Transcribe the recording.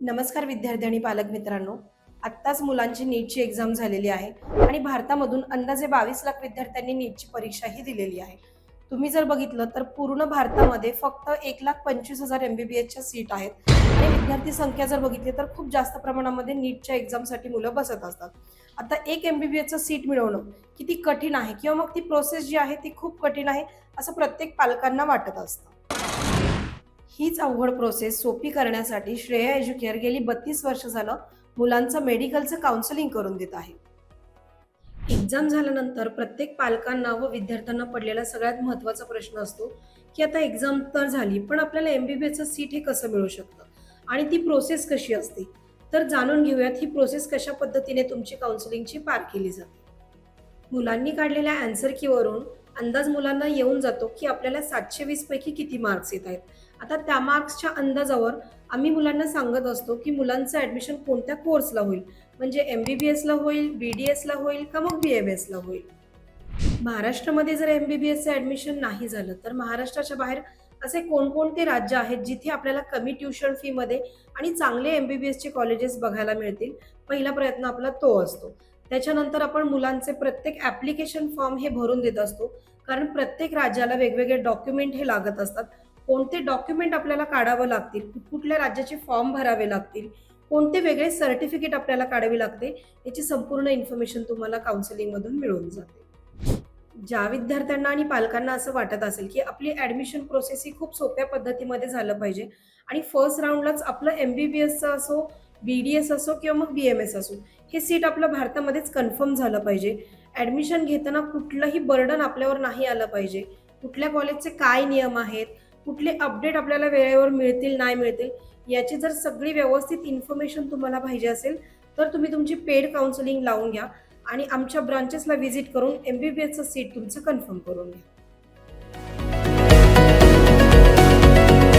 नमस्कार विद्यार्थी आणि पालक मित्रांनो. आत्ताच मुलांची नीटची एक्झाम झालेली आहे आणि भारतामधून अंदाजे 22 लाख विद्यार्थ्यांनी नीटची परीक्षाही दिलेली आहे. तुम्ही जर बघितलं तर पूर्ण भारतामध्ये फक्त 1,25,000 MBBSच्या सीट आहेत आणि विद्यार्थी संख्या जर बघितली तर खूप जास्त प्रमाणामध्ये नीटच्या एक्झामसाठी मुलं बसत असतात. आता एक MBBSचं सीट मिळवणं किती कठीण आहे किंवा मग ती प्रोसेस जी आहे ती खूप कठीण आहे असं प्रत्येक पालकांना वाटत असतं. हीच अवघड प्रोसेस सोपी करण्यासाठी श्रेया एज्युकेअर गेली 32 वर्ष झालं मुलांचं मेडिकलचं काउन्सिलिंग करून देत आहे. एक्झाम झाल्यानंतर प्रत्येक पालकांना व विद्यार्थ्यांना पडलेला सगळ्यात महत्त्वाचा प्रश्न असतो की आता एक्झाम तर झाली पण आपल्याला MBBSचं सीट हे कसं मिळू शकतं आणि ती प्रोसेस कशी असते. तर जाणून घेऊयात ही प्रोसेस कशा पद्धतीने तुमची काउन्सिलिंगची पार केली जाते. मुलांनी काढलेल्या आन्सर कीवरून अंदाज मुलांना येऊन जातो की आपल्याला 720 पैकी किती मार्क्स येत आहेत. आता त्या मार्क्सच्या अंदाजावर आम्ही मुलांना सांगत असतो की मुलांचं ॲडमिशन कोणत्या कोर्सला होईल, म्हणजे MBBSला होईल, BDSला होईल का मग BMSला होईल. महाराष्ट्रामध्ये जर MBBSचं ॲडमिशन नाही झालं तर महाराष्ट्राच्या बाहेर असे कोणकोणते राज्य आहेत जिथे आपल्याला कमी ट्युशन फीमध्ये आणि चांगले MBBSचे कॉलेजेस बघायला मिळतील. पहिला प्रयत्न आपला तो असतो. त्याच्यानंतर आपण मुलांचे प्रत्येक ॲप्लिकेशन फॉर्म हे भरून देत असतो, कारण प्रत्येक राज्याला वेगवेगळे डॉक्युमेंट हे लागत असतात. कोणते डॉक्युमेंट आपल्याला काढावं लागतील, कुठल्या राज्याचे फॉर्म भरावे लागतील, कोणते वेगळे सर्टिफिकेट आपल्याला काढावी लागते, याची संपूर्ण इन्फॉर्मेशन तुम्हाला काउन्सिलिंगमधून मिळून जाते. ज्या विद्यार्थ्यांना आणि पालकांना असं वाटत असेल की आपली ॲडमिशन प्रोसेस ही खूप सोप्या पद्धतीमध्ये झालं पाहिजे आणि फर्स्ट राऊंडलाच आपलं MBBSचं असो, BDS असो किंवा मग BMS असो, हे सीट आपलं भारतामध्येच कन्फर्म झालं पाहिजे. ॲडमिशन घेताना कुठलंही बर्डन आपल्यावर नाही आलं पाहिजे. कुठल्या कॉलेजचे काय नियम आहेत, कुठले अपडेट आपल्याला वेळेवर मिळतील नाही मिळतील, याची जर सगळी व्यवस्थित इन्फॉर्मेशन तुम्हाला पाहिजे असेल तर तुम्ही तुमची पेड काउन्सिलिंग लावून घ्या आणि आमच्या ब्रांचेसला व्हिजिट करून MBBSचं सीट तुमचं कन्फर्म करून घ्या.